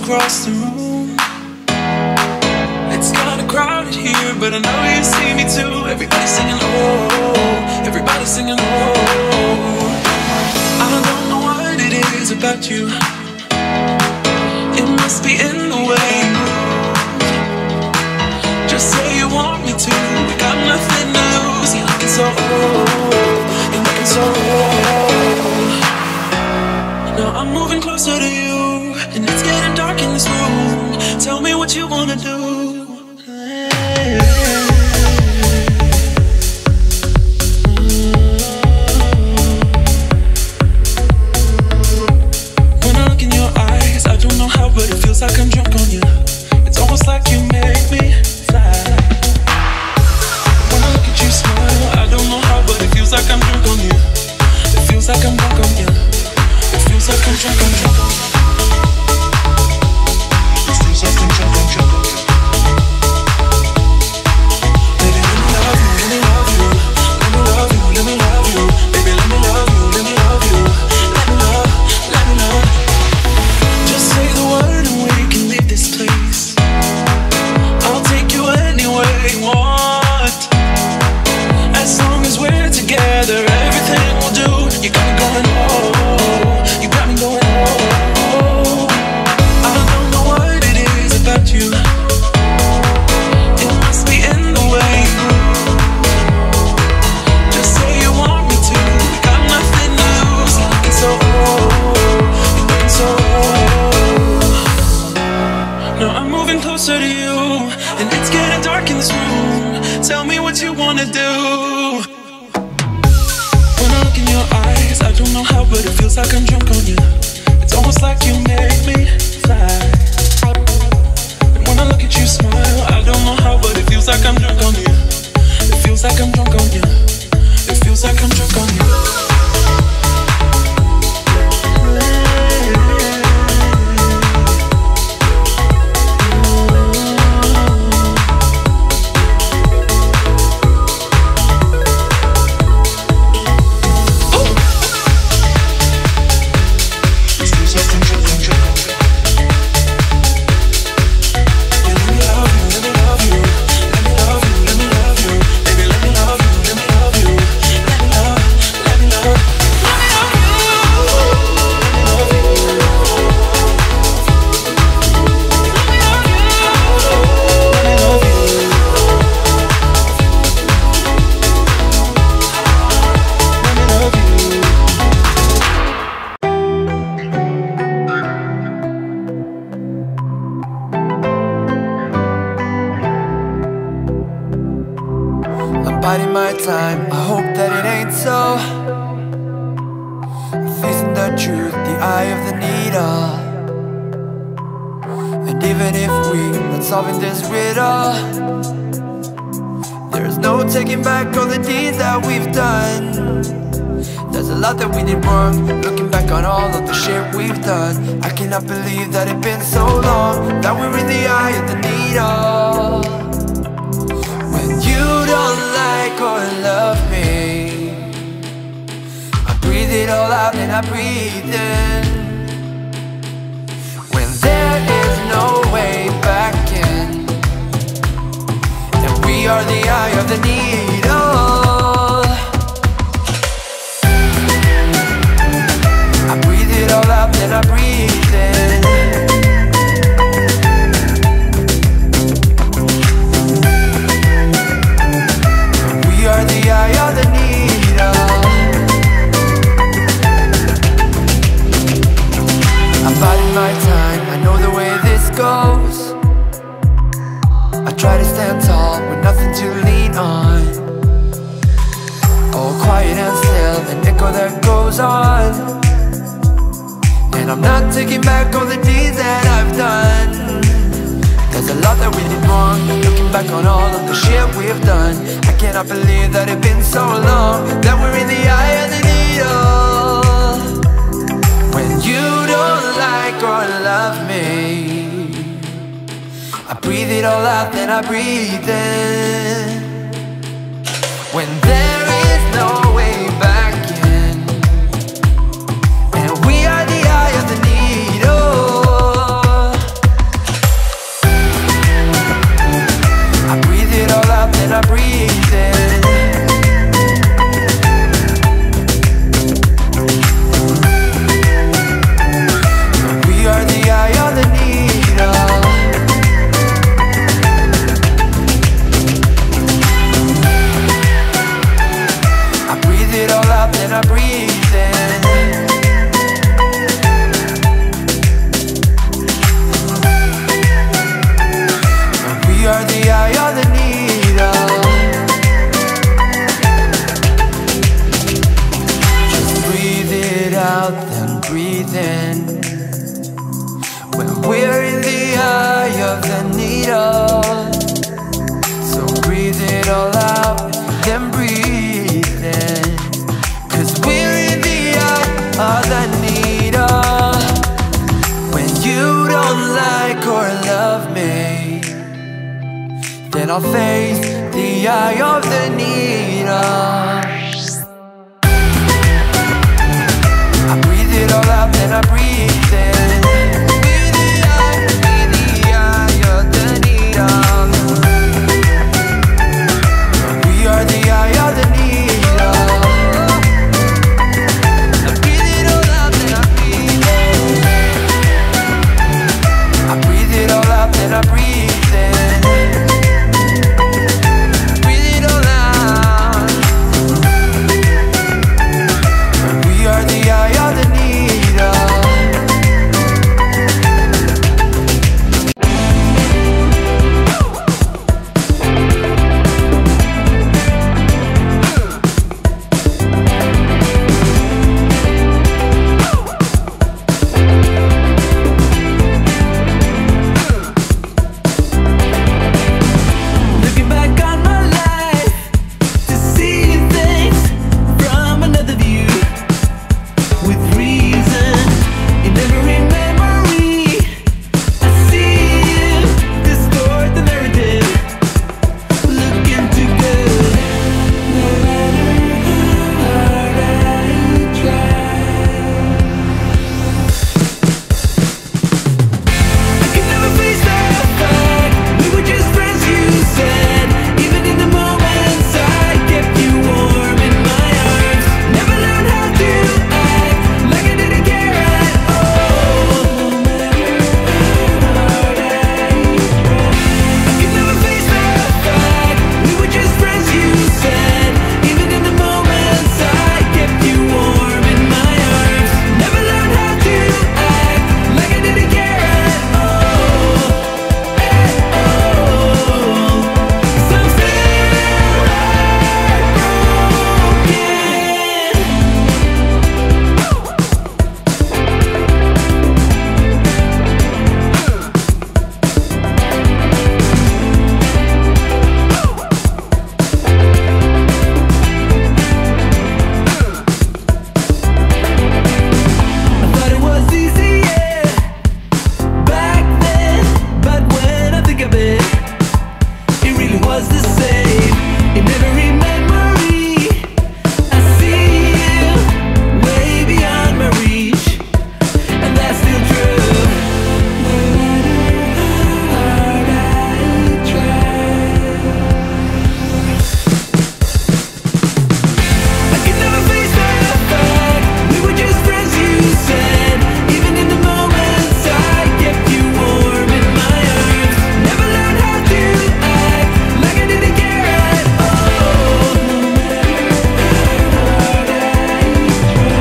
across the room. It's kinda crowded here, but I know you see me too. Everybody's singing oh, everybody's singing oh. I don't know what it is about you. It must be in the way you move. Just say you want me to. We got nothing to lose. You're looking so old. You're looking so old. Now I'm moving closer to you, and it's getting dark in this room. Tell me what you wanna do. When I look in your eyes, I don't know how, but it feels like I'm drunk on you. It's almost like you make me fly. When I look at you smile, I don't know how, but it feels like I'm drunk on you. It feels like I'm drunk on you. It feels like I'm drunk, I'm drunk on you. It feels like I'm drunk, I'm drunk on you. Baby, let me love you, let me love you. Let me love you, let me love you. Baby, let me love you, let me love you. Let me love, let me love. Just say the word and we can leave this place. I'll take you anywhere you want. As long as we're together, everything we'll do. You got me going oh, you got me going oh. I don't know what it is about you. It must be in the way you move. Just say you want me to. We got nothing to lose. You're looking so old. You're looking so old. Now I'm moving closer to you, and it's getting dark in this room. Tell me what you wanna do. When I look in your eyes, I don't know how, but it feels like I'm drunk on you. It's almost like you make me fly. And when I look at you smile, I don't know how, but it feels like I'm drunk on you. It feels like I'm drunk on you. It feels like I'm drunk on you. Biding my time, I hope that it ain't so. Facing the truth, the eye of the needle. And even if we're not solving this riddle, there's no taking back all the deeds that we've done. There's a lot that we did wrong, looking back on all of the shit we've done. I cannot believe that it's been so long, that we're in the eye of the needle. When you don't like or love me, I breathe it all out and I breathe in. When there is no way back in, and we are the eye of the needle. I breathe it all out and I breathe in. We are the eye of the needle. I'm biding my time, I know the way this goes. I try to stand tall with nothing to lean on. All quiet and still, an echo that goes on. And I'm not taking back all the deeds that I've done. There's a lot that we did wrong, looking back on all of the shit we've done. I cannot believe that it's been so long, that we're in the eye of the needle. When you don't like or love me, I breathe it all out, then I breathe in. When there is no way back in, and we are the eye of the needle. all I need. When you don't like or love me, then I'll face the eye of the needle. I breathe it all out, then I breathe in. Breathe the eye of the needle. We are the eye of the needle. I breathe it all out, then I breathe in. I breathe it all out, then I breathe in. Breathe it all out. We are the eye of the needle. Looking back on my life to see things from another view, with reason in every memory. I see you distort the narrative, looking too good. No matter how hard I try, I could never face the fact we were just friends, you said. Even in the moments I kept you warm in my arms. Never learned how to act like I didn't care at all. No matter how hard I try, I could never face the fact we were just friends, you said. Even in the moments I kept you warm in my arms. Never learned how to act like I didn't care at all. So I'm still I thought it was easy, yeah, back then, but when I think of it, it really was the same. In every memory, I see you way beyond my reach, and that's still true. No matter how hard I try, I could never face the fact we were just friends, you said. Even in the moments I kept you warm in my arms. Never learned how to act like I didn't care at all. No matter how hard I try,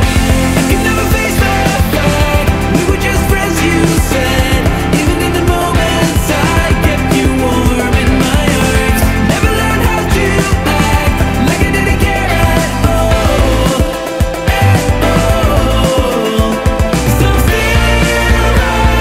I could never face the fact we were just friends, you said. Even in the moments I kept you warm in my arms. Never learned how to act like I didn't care at all. So I'm still heartbroken.